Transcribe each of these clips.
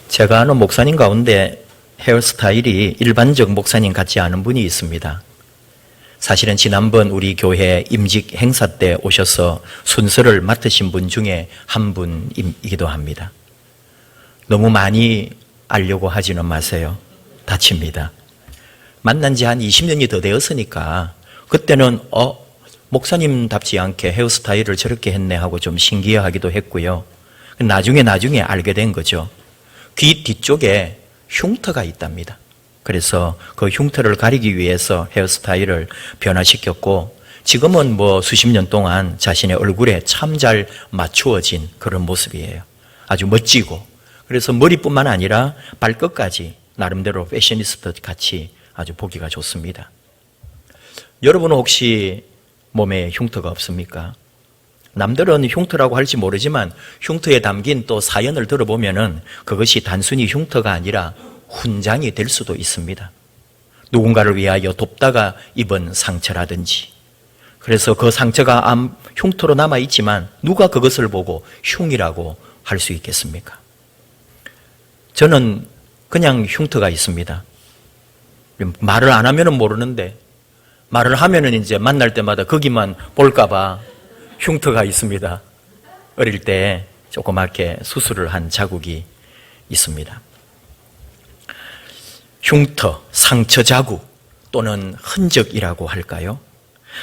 제가 아는 목사님 가운데 헤어스타일이 일반적 목사님 같지 않은 분이 있습니다. 사실은 지난번 우리 교회 임직 행사 때 오셔서 순서를 맡으신 분 중에 한 분이기도 합니다. 너무 많이 알려고 하지는 마세요. 다칩니다. 만난 지 한 20년이 더 되었으니까 그때는 목사님답지 않게 헤어스타일을 저렇게 했네 하고 좀 신기해하기도 했고요. 나중에 알게 된 거죠. 귀 뒤쪽에 흉터가 있답니다. 그래서 그 흉터를 가리기 위해서 헤어스타일을 변화시켰고 지금은 수십 년 동안 자신의 얼굴에 참 잘 맞추어진 그런 모습이에요. 아주 멋지고, 그래서 머리뿐만 아니라 발끝까지 나름대로 패셔니스트 같이 아주 보기가 좋습니다. 여러분은 혹시 몸에 흉터가 없습니까? 남들은 흉터라고 할지 모르지만 흉터에 담긴 또 사연을 들어보면은 그것이 단순히 흉터가 아니라 훈장이 될 수도 있습니다. 누군가를 위하여 돕다가 입은 상처라든지, 그래서 그 상처가 흉터로 남아있지만 누가 그것을 보고 흉이라고 할 수 있겠습니까? 저는 그냥 흉터가 있습니다. 말을 안 하면은 모르는데 말을 하면은 이제 만날 때마다 거기만 볼까봐 흉터가 있습니다. 어릴 때 조그맣게 수술을 한 자국이 있습니다. 흉터, 상처 자국 또는 흔적이라고 할까요?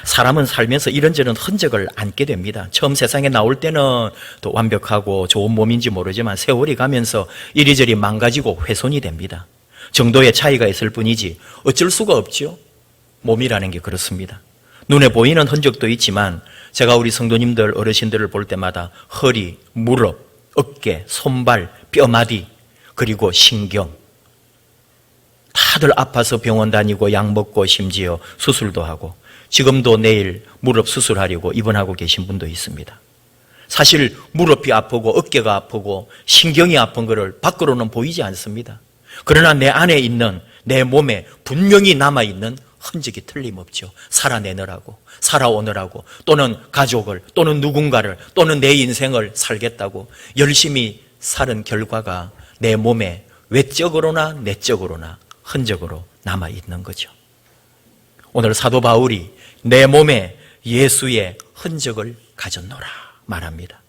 사람은 살면서 이런저런 흔적을 안게 됩니다. 처음 세상에 나올 때는 또 완벽하고 좋은 몸인지 모르지만 세월이 가면서 이리저리 망가지고 훼손이 됩니다. 정도의 차이가 있을 뿐이지 어쩔 수가 없죠. 몸이라는 게 그렇습니다. 눈에 보이는 흔적도 있지만 제가 우리 성도님들, 어르신들을 볼 때마다 허리, 무릎, 어깨, 손발, 뼈마디, 그리고 신경, 다들 아파서 병원 다니고 약 먹고 심지어 수술도 하고, 지금도 내일 무릎 수술하려고 입원하고 계신 분도 있습니다. 사실 무릎이 아프고 어깨가 아프고 신경이 아픈 것을 밖으로는 보이지 않습니다. 그러나 내 안에 있는, 내 몸에 분명히 남아있는 흔적이 틀림없죠. 살아내느라고, 살아오느라고, 또는 가족을, 또는 누군가를, 또는 내 인생을 살겠다고 열심히 살은 결과가 내 몸에 외적으로나 내적으로나 흔적으로 남아있는 거죠. 오늘 사도 바울이 내 몸에 예수의 흔적을 가졌노라 말합니다.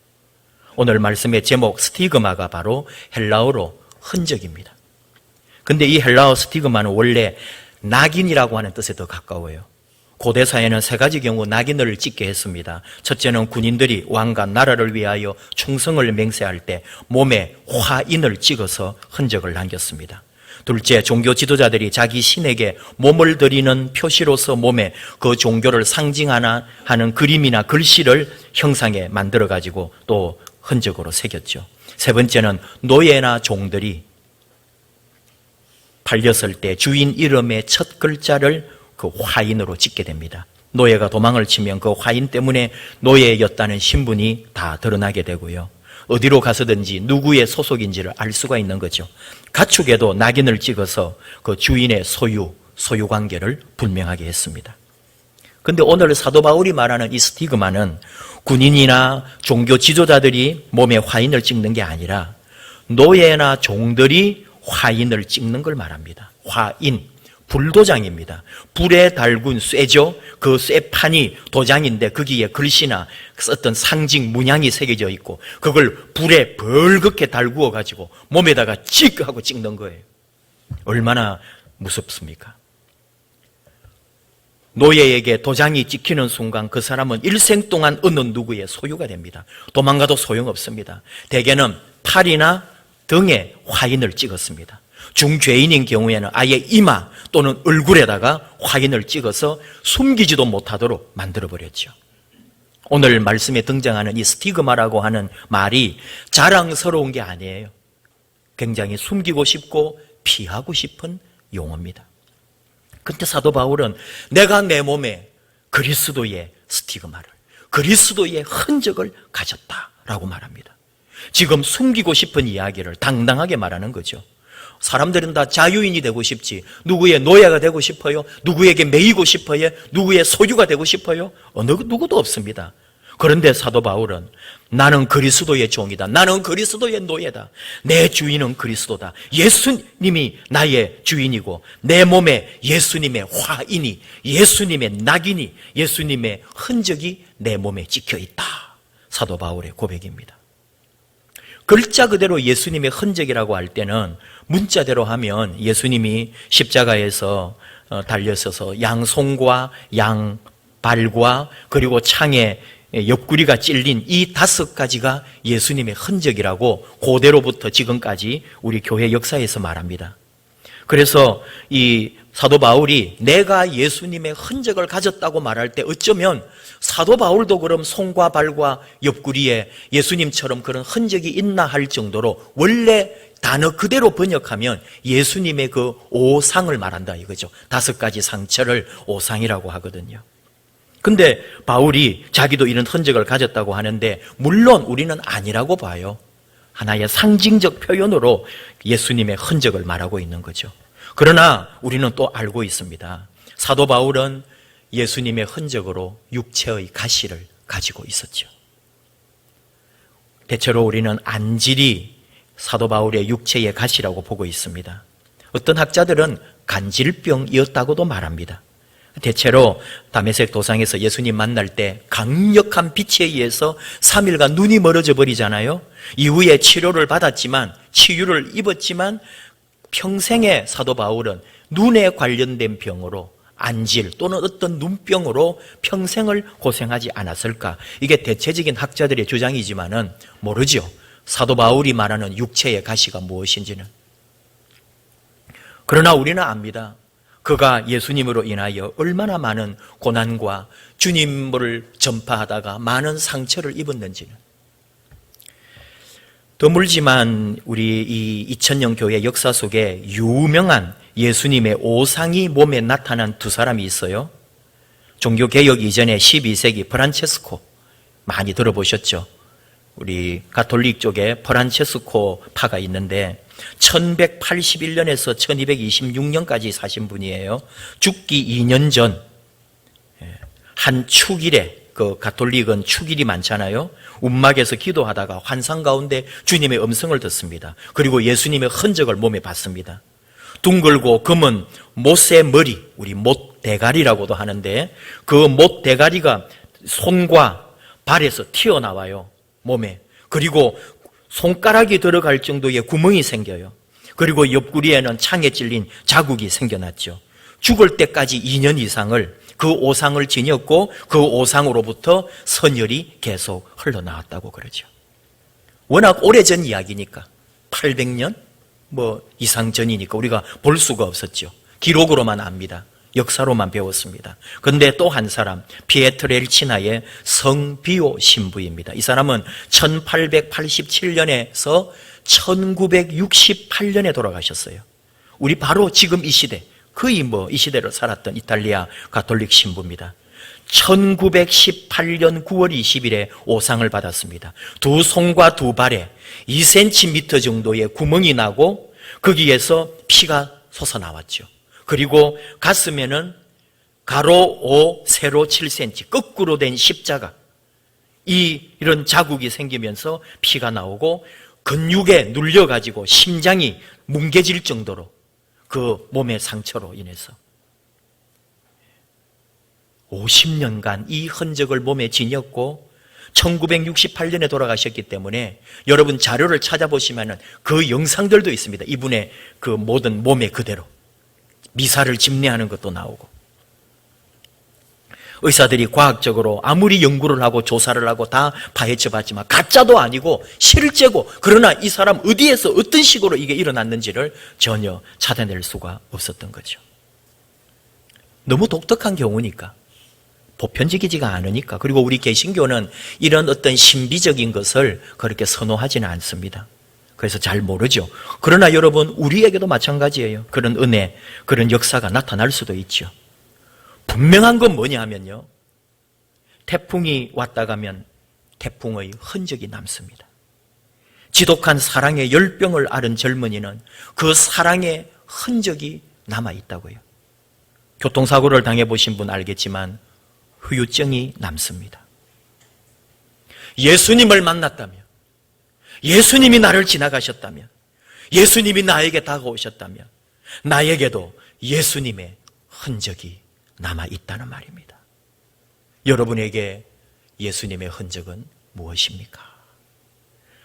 오늘 말씀의 제목 스티그마가 바로 헬라어로 흔적입니다. 근데 이 헬라어 스티그마는 원래 낙인이라고 하는 뜻에 더 가까워요. 고대사에는 세 가지 경우 낙인을 찍게 했습니다. 첫째는 군인들이 왕과 나라를 위하여 충성을 맹세할 때 몸에 화인을 찍어서 흔적을 남겼습니다. 둘째, 종교 지도자들이 자기 신에게 몸을 드리는 표시로서 몸에 그 종교를 상징하는 그림이나 글씨를 형상에 만들어가지고 또 흔적으로 새겼죠. 세 번째는 노예나 종들이 팔렸을 때 주인 이름의 첫 글자를 그 화인으로 찍게 됩니다. 노예가 도망을 치면 그 화인 때문에 노예였다는 신분이 다 드러나게 되고요. 어디로 가서든지 누구의 소속인지를 알 수가 있는 거죠. 가축에도 낙인을 찍어서 그 주인의 소유 관계를 분명하게 했습니다. 근데 오늘 사도 바울이 말하는 이 스티그마는 군인이나 종교 지도자들이 몸에 화인을 찍는 게 아니라 노예나 종들이 화인을 찍는 걸 말합니다. 화인, 불도장입니다. 불에 달군 쇠죠. 그 쇠판이 도장인데 거기에 글씨나 어떤 상징 문양이 새겨져 있고 그걸 불에 벌겋게 달구어 가지고 몸에다가 찍 하고 찍는 거예요. 얼마나 무섭습니까? 노예에게 도장이 찍히는 순간 그 사람은 일생 동안 어느 누구의 소유가 됩니다. 도망가도 소용없습니다. 대개는 팔이나 등에 화인을 찍었습니다. 중죄인인 경우에는 아예 이마 또는 얼굴에다가 화인을 찍어서 숨기지도 못하도록 만들어버렸죠. 오늘 말씀에 등장하는 이 스티그마라고 하는 말이 자랑스러운 게 아니에요. 굉장히 숨기고 싶고 피하고 싶은 용어입니다. 근데 사도 바울은 내가 내 몸에 그리스도의 스티그마를, 그리스도의 흔적을 가졌다라고 말합니다. 지금 숨기고 싶은 이야기를 당당하게 말하는 거죠. 사람들은 다 자유인이 되고 싶지, 누구의 노예가 되고 싶어요? 누구에게 매이고 싶어요? 누구의 소유가 되고 싶어요? 누구도 없습니다. 그런데 사도 바울은 나는 그리스도의 종이다. 나는 그리스도의 노예다. 내 주인은 그리스도다. 예수님이 나의 주인이고 내 몸에 예수님의 화인이, 예수님의 낙인이, 예수님의 흔적이 내 몸에 찍혀 있다. 사도 바울의 고백입니다. 글자 그대로 예수님의 흔적이라고 할 때는 문자대로 하면 예수님이 십자가에서 달려서서 양손과 양발과 그리고 창에 옆구리가 찔린 이 5가지가 예수님의 흔적이라고 고대로부터 지금까지 우리 교회 역사에서 말합니다. 그래서 이 사도 바울이 내가 예수님의 흔적을 가졌다고 말할 때 어쩌면 사도 바울도 그럼 손과 발과 옆구리에 예수님처럼 그런 흔적이 있나 할 정도로 원래 단어 그대로 번역하면 예수님의 그 오상을 말한다 이거죠. 5가지 상처를 오상이라고 하거든요. 근데 바울이 자기도 이런 흔적을 가졌다고 하는데 물론 우리는 아니라고 봐요. 하나의 상징적 표현으로 예수님의 흔적을 말하고 있는 거죠. 그러나 우리는 또 알고 있습니다. 사도 바울은 예수님의 흔적으로 육체의 가시를 가지고 있었죠. 대체로 우리는 안질이 사도 바울의 육체의 가시라고 보고 있습니다. 어떤 학자들은 간질병이었다고도 말합니다. 대체로 다메섹 도상에서 예수님 만날 때 강력한 빛에 의해서 3일간 눈이 멀어져 버리잖아요. 이후에 치료를 받았지만, 치유를 입었지만 평생에 사도 바울은 눈에 관련된 병으로 안질 또는 어떤 눈병으로 평생을 고생하지 않았을까? 이게 대체적인 학자들의 주장이지만은 모르죠. 사도 바울이 말하는 육체의 가시가 무엇인지는. 그러나 우리는 압니다. 그가 예수님으로 인하여 얼마나 많은 고난과 주님을 전파하다가 많은 상처를 입었는지는. 드물지만 우리 이 2000년 교회 역사 속에 유명한 예수님의 오상이 몸에 나타난 2사람이 있어요. 종교개혁 이전에 12세기 프란체스코, 많이 들어보셨죠? 우리 가톨릭 쪽에 프란체스코 파가 있는데 1181년에서 1226년까지 사신 분이에요. 죽기 2년 전 한 축일에, 그 가톨릭은 축일이 많잖아요. 움막에서 기도하다가 환상 가운데 주님의 음성을 듣습니다. 그리고 예수님의 흔적을 몸에 봤습니다. 둥글고 검은 못의 머리, 우리 못 대가리라고도 하는데 그 못 대가리가 손과 발에서 튀어나와요. 몸에. 그리고 손가락이 들어갈 정도의 구멍이 생겨요. 그리고 옆구리에는 창에 찔린 자국이 생겨났죠. 죽을 때까지 2년 이상을 그 오상을 지녔고 그 오상으로부터 선혈이 계속 흘러나왔다고 그러죠. 워낙 오래전 이야기니까 800년 이상 전이니까 우리가 볼 수가 없었죠. 기록으로만 압니다. 역사로만 배웠습니다. 그런데 또 한 사람, 피에트렐치나의 성비오 신부입니다. 이 사람은 1887년에서 1968년에 돌아가셨어요. 우리 바로 지금 이 시대, 거의 이 시대를 살았던 이탈리아 가톨릭 신부입니다. 1918년 9월 20일에 오상을 받았습니다. 2 손과 2 발에 2cm 정도의 구멍이 나고 거기에서 피가 솟아나왔죠. 그리고 가슴에는 가로 5, 세로 7cm 거꾸로 된 십자가, 이런 자국이 생기면서 피가 나오고 근육에 눌려가지고 심장이 뭉개질 정도로 그 몸의 상처로 인해서 50년간 이 흔적을 몸에 지녔고 1968년에 돌아가셨기 때문에 여러분 자료를 찾아보시면 그 영상들도 있습니다. 이분의 그 모든 몸에 그대로 미사를 집례하는 것도 나오고, 의사들이 과학적으로 아무리 연구를 하고 조사를 하고 다 파헤쳐 봤지만 가짜도 아니고 실제고, 그러나 이 사람 어디에서 어떤 식으로 이게 일어났는지를 전혀 찾아낼 수가 없었던 거죠. 너무 독특한 경우니까, 보편적이지가 않으니까. 그리고 우리 개신교는 이런 어떤 신비적인 것을 그렇게 선호하지는 않습니다. 그래서 잘 모르죠. 그러나 여러분, 우리에게도 마찬가지예요. 그런 은혜, 그런 역사가 나타날 수도 있죠. 분명한 건 뭐냐 하면요, 태풍이 왔다 가면 태풍의 흔적이 남습니다. 지독한 사랑의 열병을 앓은 젊은이는 그 사랑의 흔적이 남아있다고요. 교통사고를 당해보신 분 알겠지만 후유증이 남습니다. 예수님을 만났다면, 예수님이 나를 지나가셨다면, 예수님이 나에게 다가오셨다면 나에게도 예수님의 흔적이 남아있다는 말입니다. 여러분에게 예수님의 흔적은 무엇입니까?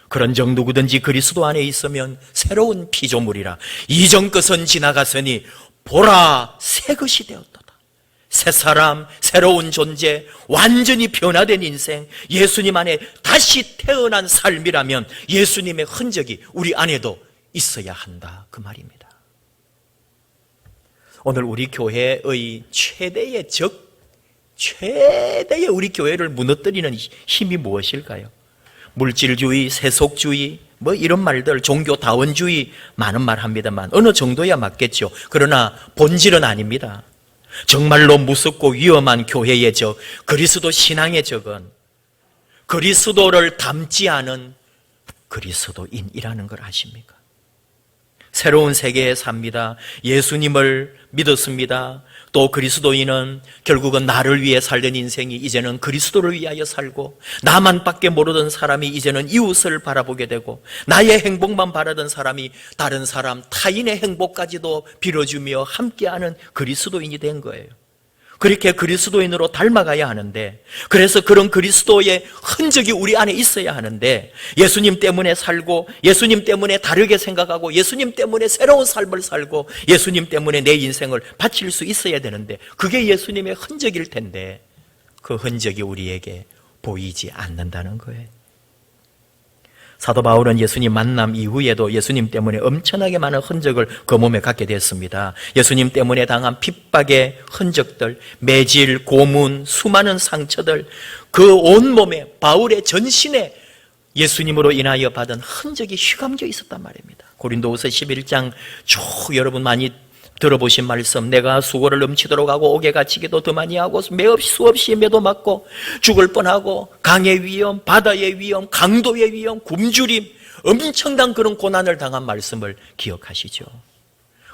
그런즉 누구든지 그리스도 안에 있으면 새로운 피조물이라. 이전 것은 지나갔으니 보라 새 것이 되었도다. 새 사람, 새로운 존재, 완전히 변화된 인생, 예수님 안에 다시 태어난 삶이라면 예수님의 흔적이 우리 안에도 있어야 한다, 그 말입니다. 오늘 우리 교회의 최대의 적, 최대의 우리 교회를 무너뜨리는 힘이 무엇일까요? 물질주의, 세속주의, 뭐 이런 말들, 종교다원주의 많은 말 합니다만 어느 정도야 맞겠죠. 그러나 본질은 아닙니다. 정말로 무섭고 위험한 교회의 적, 그리스도 신앙의 적은 그리스도를 닮지 않은 그리스도인이라는 걸 아십니까? 새로운 세계에 삽니다. 예수님을 믿었습니다. 또 그리스도인은 결국은 나를 위해 살던 인생이 이제는 그리스도를 위하여 살고, 나만 밖에 모르던 사람이 이제는 이웃을 바라보게 되고, 나의 행복만 바라던 사람이 다른 사람, 타인의 행복까지도 빌어주며 함께하는 그리스도인이 된 거예요. 그렇게 그리스도인으로 닮아가야 하는데, 그래서 그런 그리스도의 흔적이 우리 안에 있어야 하는데, 예수님 때문에 살고, 예수님 때문에 다르게 생각하고, 예수님 때문에 새로운 삶을 살고, 예수님 때문에 내 인생을 바칠 수 있어야 되는데, 그게 예수님의 흔적일 텐데 그 흔적이 우리에게 보이지 않는다는 거예요. 사도 바울은 예수님 만남 이후에도 예수님 때문에 엄청나게 많은 흔적을 그 몸에 갖게 됐습니다. 예수님 때문에 당한 핍박의 흔적들, 매질, 고문, 수많은 상처들, 그 온몸에, 바울의 전신에 예수님으로 인하여 받은 흔적이 휘감겨 있었단 말입니다. 고린도후서 11장 쭉 여러분 많이 들어보신 말씀, 내가 수고를 넘치도록 하고 옥에 갇히기도 더 많이 하고 수없이 매도 맞고 죽을 뻔하고 강의 위험, 바다의 위험, 강도의 위험, 굶주림, 엄청난 그런 고난을 당한 말씀을 기억하시죠.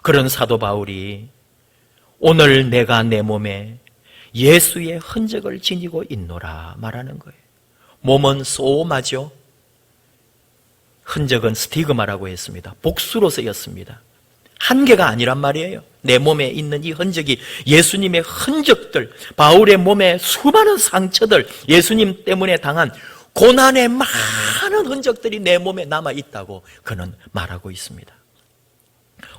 그런 사도 바울이 오늘 내가 내 몸에 예수의 흔적을 지니고 있노라 말하는 거예요. 몸은 소마죠. 흔적은 스티그마라고 했습니다. 복수로 쓰였습니다. 한계가 아니란 말이에요. 내 몸에 있는 이 흔적이 예수님의 흔적들, 바울의 몸에 수많은 상처들, 예수님 때문에 당한 고난의 많은 흔적들이 내 몸에 남아있다고 그는 말하고 있습니다.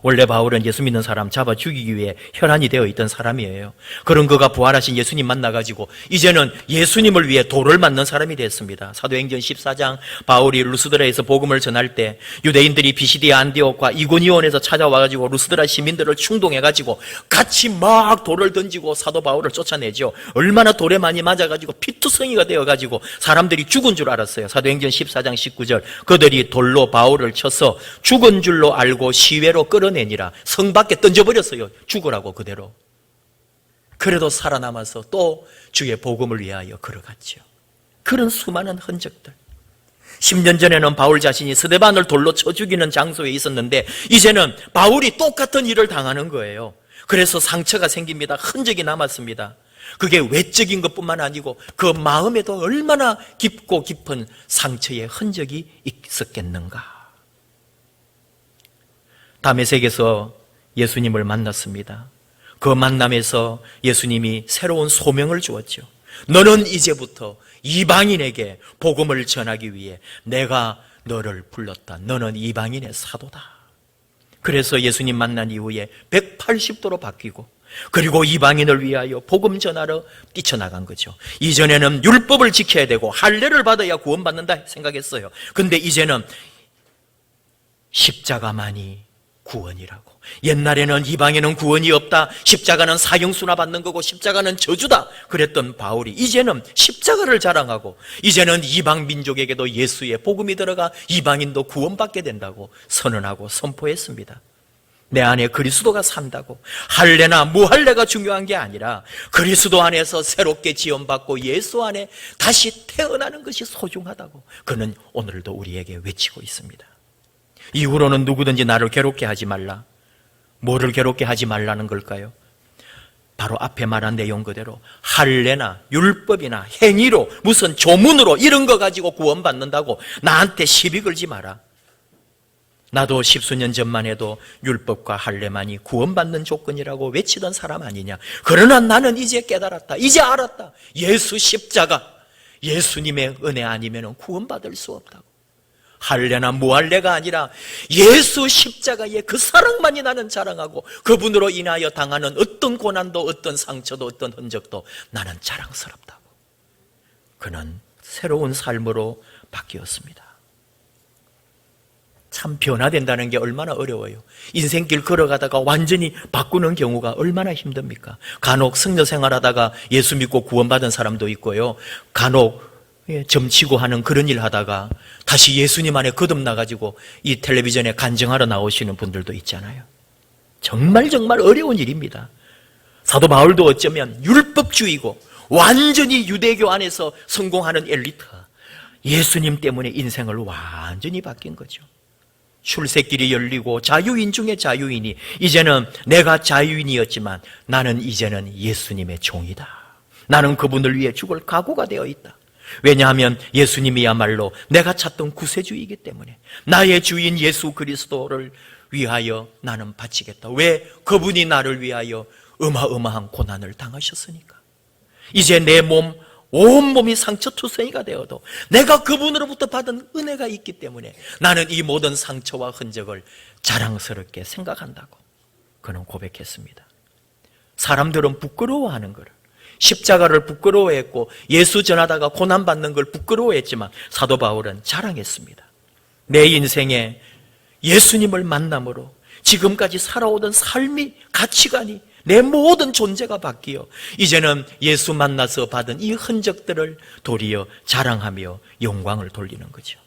원래 바울은 예수 믿는 사람 잡아 죽이기 위해 혈안이 되어 있던 사람이에요. 그런 그가 부활하신 예수님 만나가지고 이제는 예수님을 위해 돌을 맞는 사람이 됐습니다. 사도행전 14장, 바울이 루스드라에서 복음을 전할 때 유대인들이 비시디아 안디옥과 이고니온에서 찾아와가지고 루스드라 시민들을 충동해가지고 같이 막 돌을 던지고 사도 바울을 쫓아내죠. 얼마나 돌에 많이 맞아가지고 피투성이가 되어가지고 사람들이 죽은 줄 알았어요. 사도행전 14장 19절, 그들이 돌로 바울을 쳐서 죽은 줄로 알고 시외로 끌어내니라. 성 밖에 던져버렸어요. 죽으라고 그대로. 그래도 살아남아서 또 주의 복음을 위하여 걸어갔죠. 그런 수많은 흔적들. 10년 전에는 바울 자신이 스데반을 돌로 쳐 죽이는 장소에 있었는데 이제는 바울이 똑같은 일을 당하는 거예요. 그래서 상처가 생깁니다. 흔적이 남았습니다. 그게 외적인 것뿐만 아니고 그 마음에도 얼마나 깊고 깊은 상처의 흔적이 있었겠는가. 다메섹에서 예수님을 만났습니다. 그 만남에서 예수님이 새로운 소명을 주었죠. 너는 이제부터 이방인에게 복음을 전하기 위해 내가 너를 불렀다. 너는 이방인의 사도다. 그래서 예수님 만난 이후에 180도로 바뀌고, 그리고 이방인을 위하여 복음 전하러 뛰쳐나간 거죠. 이전에는 율법을 지켜야 되고 할례를 받아야 구원받는다 생각했어요. 근데 이제는 십자가만이 구원이라고. 옛날에는 이방에는 구원이 없다, 십자가는 사형수나 받는 거고 십자가는 저주다 그랬던 바울이 이제는 십자가를 자랑하고 이제는 이방 민족에게도 예수의 복음이 들어가 이방인도 구원받게 된다고 선언하고 선포했습니다. 내 안에 그리스도가 산다고. 할례나 무할례가 중요한 게 아니라 그리스도 안에서 새롭게 지원받고 예수 안에 다시 태어나는 것이 소중하다고 그는 오늘도 우리에게 외치고 있습니다. 이후로는 누구든지 나를 괴롭게 하지 말라. 뭐를 괴롭게 하지 말라는 걸까요? 바로 앞에 말한 내용 그대로 할례나 율법이나 행위로 무슨 조문으로 이런 거 가지고 구원받는다고 나한테 시비 걸지 마라. 나도 십수년 전만 해도 율법과 할례만이 구원받는 조건이라고 외치던 사람 아니냐. 그러나 나는 이제 깨달았다. 이제 알았다. 예수 십자가, 예수님의 은혜 아니면 구원받을 수 없다고. 할례나 무할례가 아니라 예수 십자가의 그 사랑만이 나는 자랑하고 그분으로 인하여 당하는 어떤 고난도 어떤 상처도 어떤 흔적도 나는 자랑스럽다고. 그는 새로운 삶으로 바뀌었습니다. 참 변화된다는 게 얼마나 어려워요. 인생길 걸어가다가 완전히 바꾸는 경우가 얼마나 힘듭니까? 간혹 성녀 생활하다가 예수 믿고 구원받은 사람도 있고요. 간혹 점치고 하는 그런 일 하다가 다시 예수님 안에 거듭나가지고 이 텔레비전에 간증하러 나오시는 분들도 있잖아요. 정말 어려운 일입니다. 사도 바울도 어쩌면 율법주의고 완전히 유대교 안에서 성공하는 엘리트가 예수님 때문에 인생을 완전히 바뀐 거죠. 출세길이 열리고 자유인 중에 자유인이 이제는 내가 자유인이었지만 나는 이제는 예수님의 종이다. 나는 그분을 위해 죽을 각오가 되어 있다. 왜냐하면 예수님이야말로 내가 찾던 구세주이기 때문에 나의 주인 예수 그리스도를 위하여 나는 바치겠다. 왜? 그분이 나를 위하여 어마어마한 고난을 당하셨으니까. 이제 내 몸, 온몸이 상처투성이가 되어도 내가 그분으로부터 받은 은혜가 있기 때문에 나는 이 모든 상처와 흔적을 자랑스럽게 생각한다고 그는 고백했습니다. 사람들은 부끄러워하는 것을, 십자가를 부끄러워했고 예수 전하다가 고난받는 걸 부끄러워했지만 사도 바울은 자랑했습니다. 내 인생에 예수님을 만남으로 지금까지 살아오던 삶이, 가치관이, 내 모든 존재가 바뀌어 이제는 예수 만나서 받은 이 흔적들을 도리어 자랑하며 영광을 돌리는 거죠.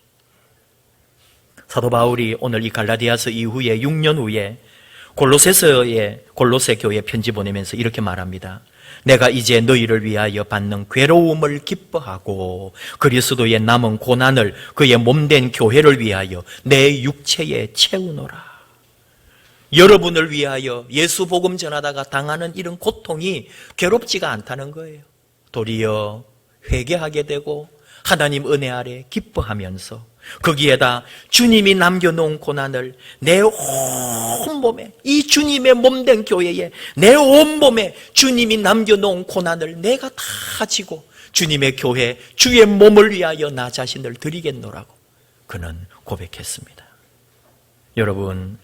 사도 바울이 오늘 이 갈라디아서 이후에 6년 후에 골로새 교회 편지 보내면서 이렇게 말합니다. 내가 이제 너희를 위하여 받는 괴로움을 기뻐하고 그리스도의 남은 고난을 그의 몸된 교회를 위하여 내 육체에 채우노라. 여러분을 위하여 예수 복음 전하다가 당하는 이런 고통이 괴롭지가 않다는 거예요. 도리어 회개하게 되고 하나님 은혜 아래 기뻐하면서 거기에다 주님이 남겨놓은 고난을 내 온몸에, 이 주님의 몸된 교회에 내 온몸에 주님이 남겨놓은 고난을 내가 다 지고 주님의 교회, 주의 몸을 위하여 나 자신을 드리겠노라고 그는 고백했습니다. 여러분,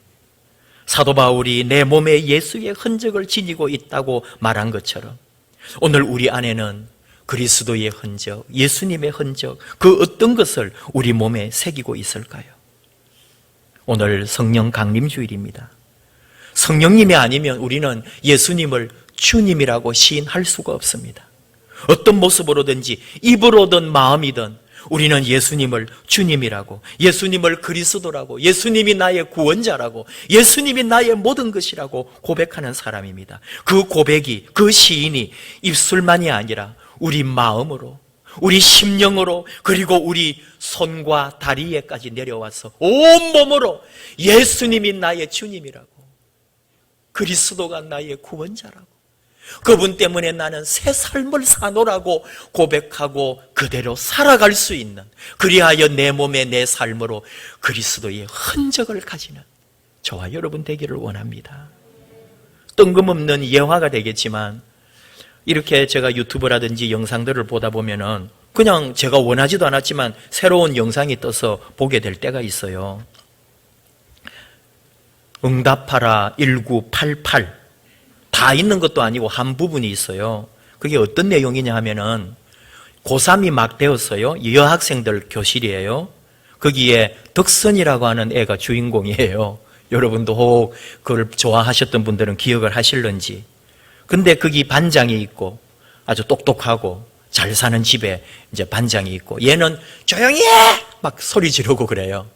사도 바울이 내 몸에 예수의 흔적을 지니고 있다고 말한 것처럼 오늘 우리 안에는 그리스도의 흔적, 예수님의 흔적, 그 어떤 것을 우리 몸에 새기고 있을까요? 오늘 성령 강림주일입니다. 성령님이 아니면 우리는 예수님을 주님이라고 시인할 수가 없습니다. 어떤 모습으로든지 입으로든 마음이든 우리는 예수님을 주님이라고, 예수님을 그리스도라고, 예수님이 나의 구원자라고, 예수님이 나의 모든 것이라고 고백하는 사람입니다. 그 고백이, 그 시인이 입술만이 아니라 우리 마음으로, 우리 심령으로, 그리고 우리 손과 다리에까지 내려와서 온몸으로 예수님이 나의 주님이라고, 그리스도가 나의 구원자라고, 그분 때문에 나는 새 삶을 사노라고 고백하고 그대로 살아갈 수 있는, 그리하여 내 몸에 내 삶으로 그리스도의 흔적을 가지는 저와 여러분 되기를 원합니다. 뜬금없는 예화가 되겠지만 이렇게 제가 유튜브라든지 영상들을 보다 보면은 그냥 제가 원하지도 않았지만 새로운 영상이 떠서 보게 될 때가 있어요. 응답하라 1988 다 있는 것도 아니고 한 부분이 있어요. 그게 어떤 내용이냐 하면은 고3이 막 되었어요. 여학생들 교실이에요. 거기에 덕선이라고 하는 애가 주인공이에요. 여러분도 혹 그걸 좋아하셨던 분들은 기억을 하실런지. 근데 거기 반장이 있고 아주 똑똑하고 잘 사는 집에 이제 반장이 있고 얘는 조용히 해! 막 소리 지르고 그래요.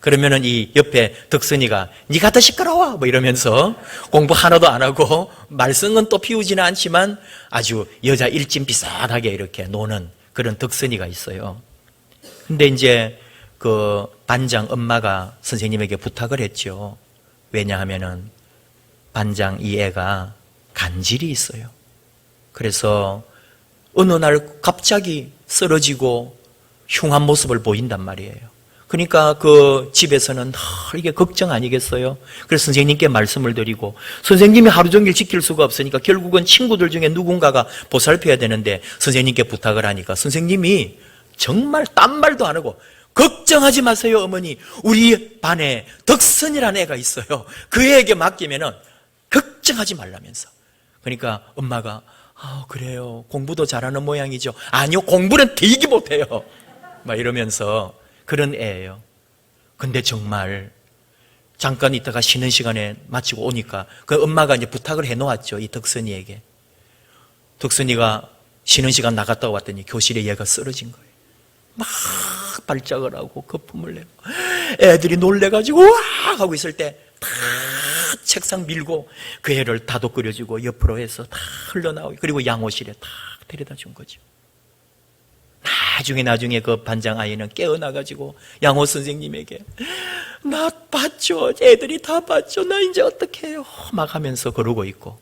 그러면은 이 옆에 덕선이가 니가 더 시끄러워! 뭐 이러면서 공부 하나도 안 하고 말썽은 또 피우지는 않지만 아주 여자 일진 비슷하게 이렇게 노는 그런 덕선이가 있어요. 근데 이제 그 반장 엄마가 선생님에게 부탁을 했죠. 왜냐하면은 반장 이 애가 간질이 있어요. 그래서 어느 날 갑자기 쓰러지고 흉한 모습을 보인단 말이에요. 그러니까 그 집에서는 이게 걱정 아니겠어요? 그래서 선생님께 말씀을 드리고, 선생님이 하루 종일 지킬 수가 없으니까 결국은 친구들 중에 누군가가 보살펴야 되는데 선생님께 부탁을 하니까 선생님이 정말 딴 말도 안 하고, 걱정하지 마세요 어머니, 우리 반에 덕선이라는 애가 있어요, 그 애에게 맡기면은 걱정하지 말라면서. 그러니까 엄마가 그래요, 공부도 잘하는 모양이죠. 아니요, 공부는 되게 못해요 막 이러면서. 그런 애예요. 근데 정말 잠깐 있다가 쉬는 시간에 마치고 오니까 그 엄마가 이제 부탁을 해놓았죠, 이 덕선이에게. 덕선이가 쉬는 시간 나갔다 왔더니 교실에 얘가 쓰러진 거예요. 막 발작을 하고 거품을 내고 애들이 놀래가지고 와 하고 있을 때 다 책상 밀고 그 애를 다독거려주고 옆으로 해서 다 흘러나오고, 그리고 양호실에 다 데려다 준 거죠. 나중에 그 반장 아이는 깨어나가지고 양호 선생님에게, 나 봤죠, 애들이 다 봤죠, 나 이제 어떻게 해요 막 하면서 그러고 있고,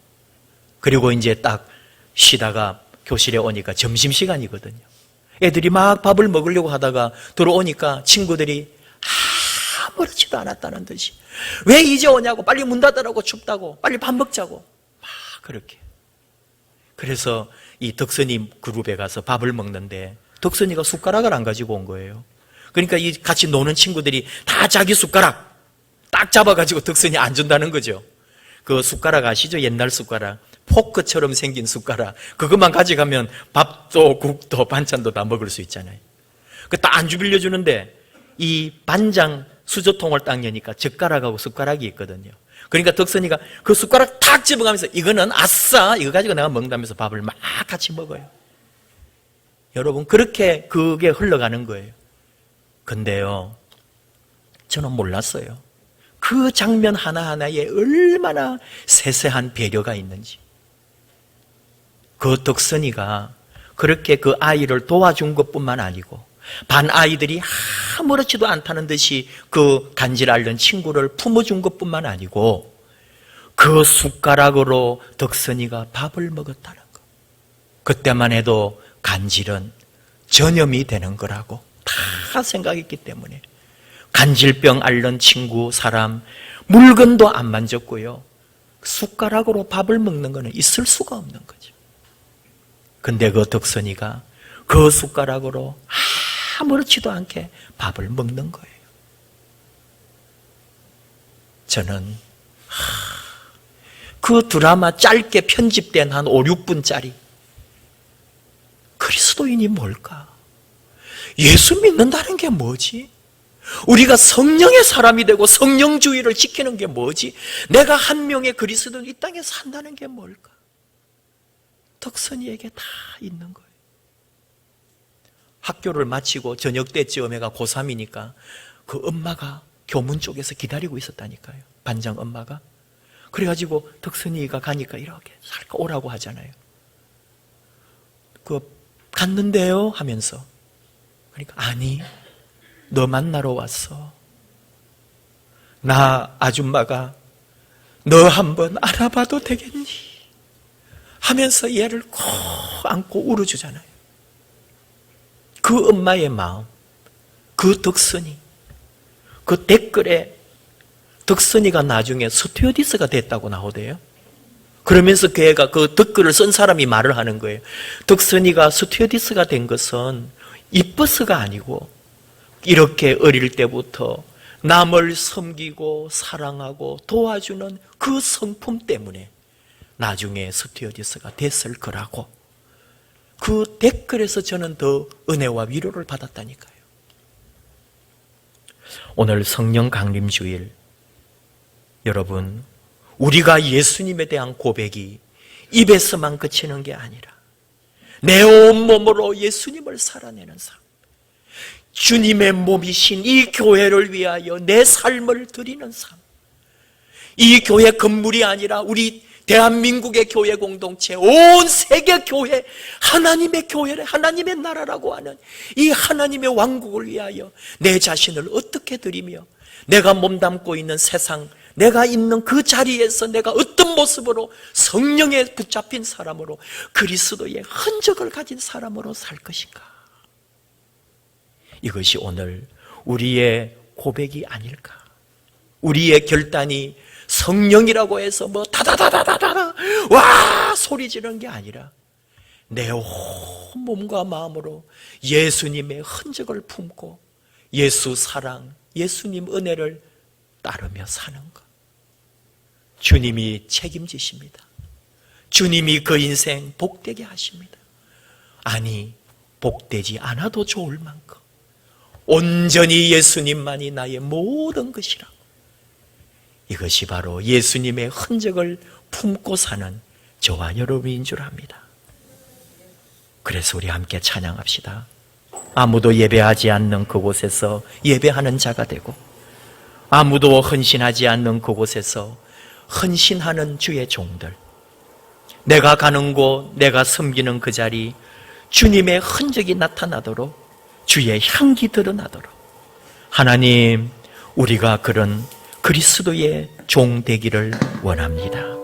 그리고 이제 딱 쉬다가 교실에 오니까 점심시간이거든요. 애들이 막 밥을 먹으려고 하다가 들어오니까 친구들이 아무렇지도 않았다는 듯이, 왜 이제 오냐고, 빨리 문 닫으라고, 춥다고, 빨리 밥 먹자고 막 그렇게. 그래서 이 덕선이 그룹에 가서 밥을 먹는데 덕선이가 숟가락을 안 가지고 온 거예요. 그러니까 이 같이 노는 친구들이 다 자기 숟가락 딱 잡아가지고 덕선이 안 준다는 거죠. 그 숟가락 아시죠? 옛날 숟가락, 포크처럼 생긴 숟가락, 그것만 가져가면 밥도 국도 반찬도 다 먹을 수 있잖아요. 그 딱 안주 빌려주는데 이 반장 수저통을 딱 여니까 젓가락하고 숟가락이 있거든요. 그러니까 덕선이가 그 숟가락 탁 집어가면서 이거는 아싸, 이거 가지고 내가 먹는다면서 밥을 막 같이 먹어요. 여러분, 그렇게 그게 흘러가는 거예요. 근데요, 저는 몰랐어요. 그 장면 하나하나에 얼마나 세세한 배려가 있는지. 그 덕선이가 그렇게 그 아이를 도와준 것뿐만 아니고 반 아이들이 아무렇지도 않다는 듯이 그 간질 앓는 친구를 품어준 것뿐만 아니고 그 숟가락으로 덕선이가 밥을 먹었다는 것. 그때만 해도 간질은 전염이 되는 거라고 다 생각했기 때문에 간질병 앓는 친구, 사람, 물건도 안 만졌고요, 숟가락으로 밥을 먹는 거는 있을 수가 없는 거죠. 근데 그 덕선이가 그 숟가락으로 아무렇지도 않게 밥을 먹는 거예요. 저는 그 드라마 짧게 편집된 한 5, 6분짜리 그리스도인이 뭘까? 예수 믿는다는 게 뭐지? 우리가 성령의 사람이 되고 성령주의를 지키는 게 뭐지? 내가 한 명의 그리스도인 이 땅에 산다는 게 뭘까? 덕선이에게 다 있는 거예요. 학교를 마치고 저녁 때쯤에가 고3이니까 그 엄마가 교문 쪽에서 기다리고 있었다니까요. 반장 엄마가. 그래가지고 덕선이가 가니까 이렇게 살짝 오라고 하잖아요. 갔는데요 하면서. 그러니까 아니, 너 만나러 왔어. 나 아줌마가 너 한번 알아봐도 되겠니? 하면서 얘를 꼭 안고 울어주잖아요. 그 엄마의 마음, 그 덕선이, 그 댓글에 덕선이가 나중에 스튜어디스가 됐다고 나오대요. 그러면서 그 애가 그 댓글을 쓴 사람이 말을 하는 거예요. 덕선이가 스튜어디스가 된 것은 이뻐서가 아니고 이렇게 어릴 때부터 남을 섬기고 사랑하고 도와주는 그 성품 때문에 나중에 스튜어디스가 됐을 거라고. 그 댓글에서 저는 더 은혜와 위로를 받았다니까요. 오늘 성령 강림 주일, 여러분, 우리가 예수님에 대한 고백이 입에서만 그치는 게 아니라 내 온몸으로 예수님을 살아내는 삶, 주님의 몸이신 이 교회를 위하여 내 삶을 드리는 삶, 이 교회 건물이 아니라 우리 대한민국의 교회 공동체, 온 세계 교회, 하나님의 교회를 하나님의 나라라고 하는 이 하나님의 왕국을 위하여 내 자신을 어떻게 드리며 내가 몸담고 있는 세상 내가 있는 그 자리에서 내가 어떤 모습으로 성령에 붙잡힌 사람으로 그리스도의 흔적을 가진 사람으로 살 것인가? 이것이 오늘 우리의 고백이 아닐까? 우리의 결단이 성령이라고 해서 뭐 다다다다다다 와 소리 지르는 게 아니라 내 온 몸과 마음으로 예수님의 흔적을 품고 예수 사랑, 예수님 은혜를 따르며 사는 것. 주님이 책임지십니다. 주님이 그 인생 복되게 하십니다. 아니, 복되지 않아도 좋을 만큼 온전히 예수님만이 나의 모든 것이라고. 이것이 바로 예수님의 흔적을 품고 사는 저와 여러분인 줄 압니다. 그래서 우리 함께 찬양합시다. 아무도 예배하지 않는 그곳에서 예배하는 자가 되고 아무도 헌신하지 않는 그곳에서 헌신하는 주의 종들, 내가 가는 곳, 내가 섬기는 그 자리 주님의 흔적이 나타나도록 주의 향기 드러나도록 하나님, 우리가 그런 그리스도의 종 되기를 원합니다.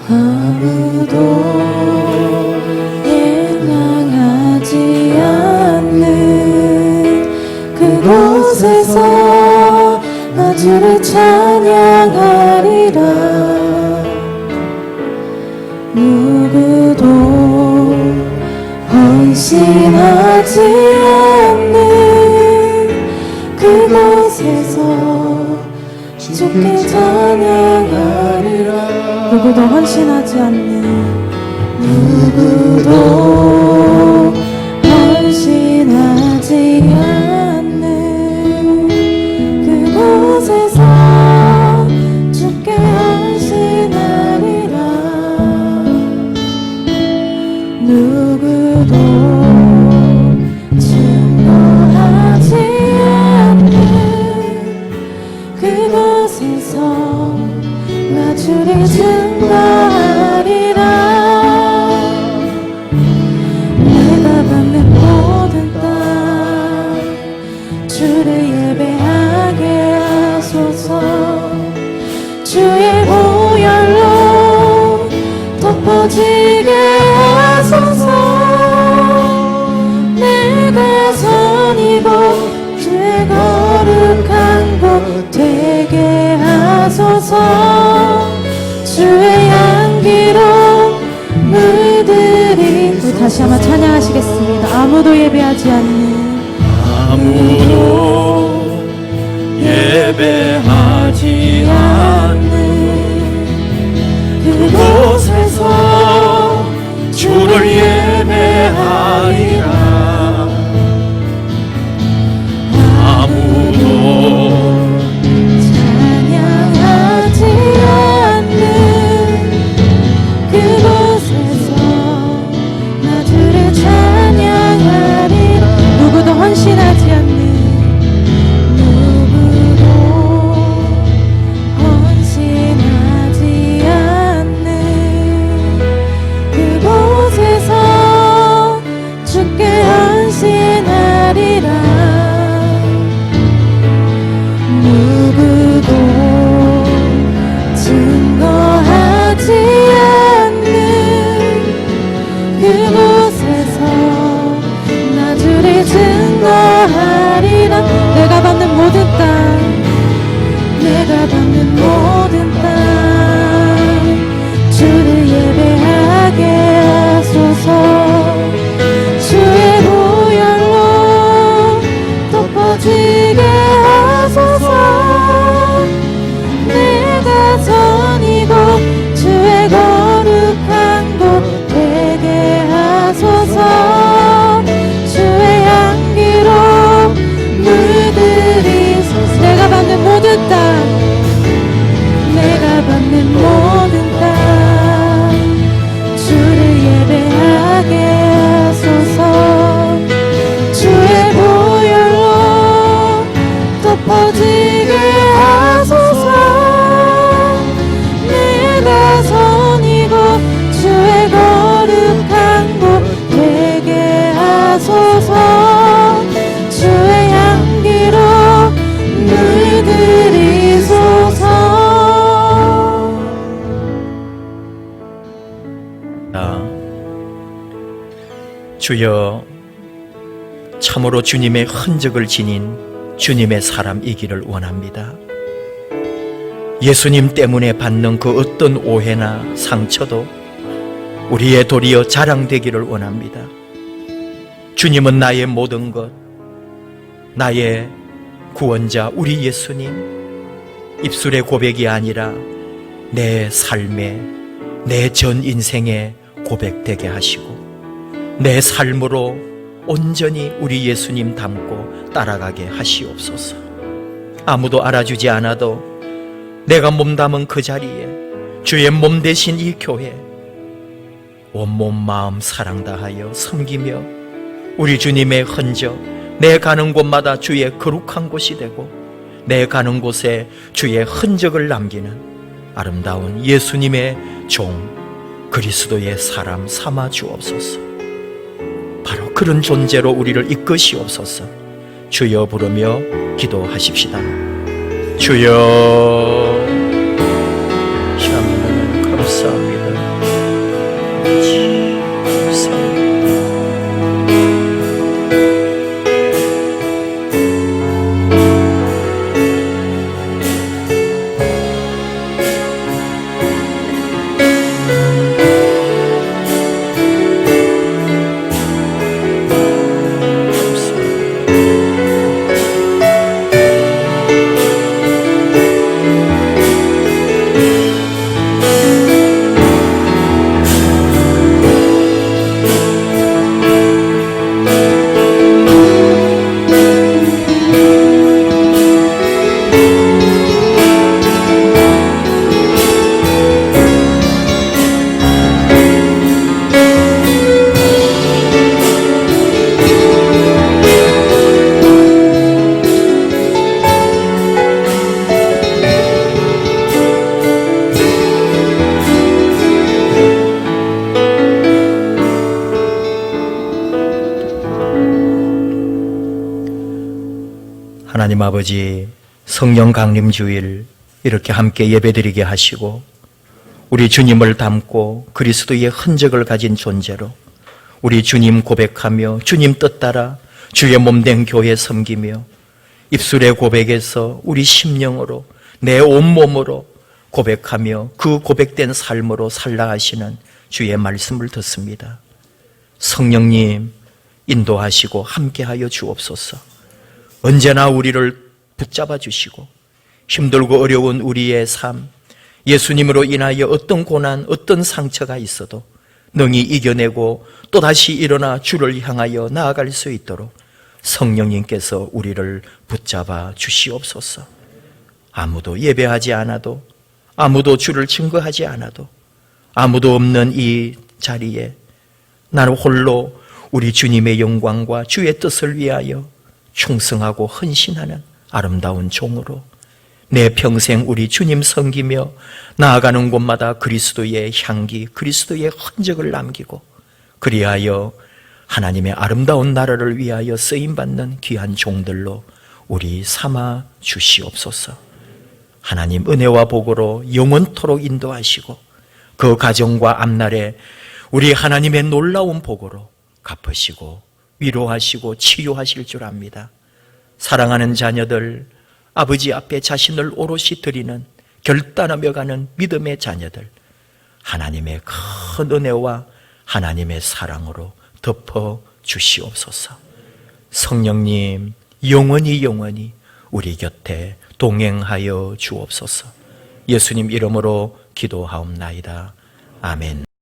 아무도 예상하지 않는 그곳에서 나 주를 찬양하리라. 누구도 헌신하지 않는 그곳에서 주께 찬양하리라. 누구도 헌신하지 않는, 누구도 헌신하지 않는 그곳에서 주께 헌신하리라. 누구도 증거하지 않는 그곳에서 나 주를 증거하리라. 내가 받는 모든 땅 주를 예배하게 하소서. 주의 보혈로 덮어지게 하소서. 내가 선이고 주의 거룩한 곳 되게 하소서. 주의 향기로 물들인. 우리 다시 한번 찬양하시겠습니다. 아무도 예배하지 않는, 아무도 예배하지 않는 그곳에서 주를 예배하리라. 아무도 찬양하지 않는 그곳에서 나 주를 찬양하리라. 누구도 헌신하지 않는, 누구도 헌신 주여, 참으로 주님의 흔적을 지닌 주님의 사람이기를 원합니다. 예수님 때문에 받는 그 어떤 오해나 상처도 우리의 도리어 자랑되기를 원합니다. 주님은 나의 모든 것, 나의 구원자 우리 예수님, 입술의 고백이 아니라 내 삶에, 내 전 인생에 고백되게 하시고 내 삶으로 온전히 우리 예수님 닮고 따라가게 하시옵소서. 아무도 알아주지 않아도 내가 몸담은 그 자리에 주의 몸 대신 이 교회 온몸 마음 사랑 다하여 섬기며 우리 주님의 흔적, 내 가는 곳마다 주의 거룩한 곳이 되고 내 가는 곳에 주의 흔적을 남기는 아름다운 예수님의 종 그리스도의 사람 삼아 주옵소서. 바로 그런 존재로 우리를 이끄시옵소서. 주여 부르며 기도하십시다. 주여, 참 감사합니다. 하나님 아버지, 성령 강림 주일 이렇게 함께 예배드리게 하시고 우리 주님을 닮고 그리스도의 흔적을 가진 존재로 우리 주님 고백하며 주님 뜻 따라 주의 몸된 교회 섬기며 입술의 고백에서 우리 심령으로 내 온몸으로 고백하며 그 고백된 삶으로 살라 하시는 주의 말씀을 듣습니다. 성령님 인도하시고 함께하여 주옵소서. 언제나 우리를 붙잡아 주시고 힘들고 어려운 우리의 삶, 예수님으로 인하여 어떤 고난, 어떤 상처가 있어도 능히 이겨내고 또다시 일어나 주를 향하여 나아갈 수 있도록 성령님께서 우리를 붙잡아 주시옵소서. 아무도 예배하지 않아도, 아무도 주를 증거하지 않아도, 아무도 없는 이 자리에 나는 홀로 우리 주님의 영광과 주의 뜻을 위하여 충성하고 헌신하는 아름다운 종으로 내 평생 우리 주님 섬기며 나아가는 곳마다 그리스도의 향기, 그리스도의 흔적을 남기고 그리하여 하나님의 아름다운 나라를 위하여 쓰임받는 귀한 종들로 우리 삼아 주시옵소서. 하나님 은혜와 복으로 영원토록 인도하시고 그 가정과 앞날에 우리 하나님의 놀라운 복으로 갚으시고 위로하시고 치유하실 줄 압니다. 사랑하는 자녀들, 아버지 앞에 자신을 오롯이 드리는 결단하며 가는 믿음의 자녀들, 하나님의 큰 은혜와 하나님의 사랑으로 덮어 주시옵소서. 성령님 영원히 우리 곁에 동행하여 주옵소서. 예수님 이름으로 기도하옵나이다. 아멘.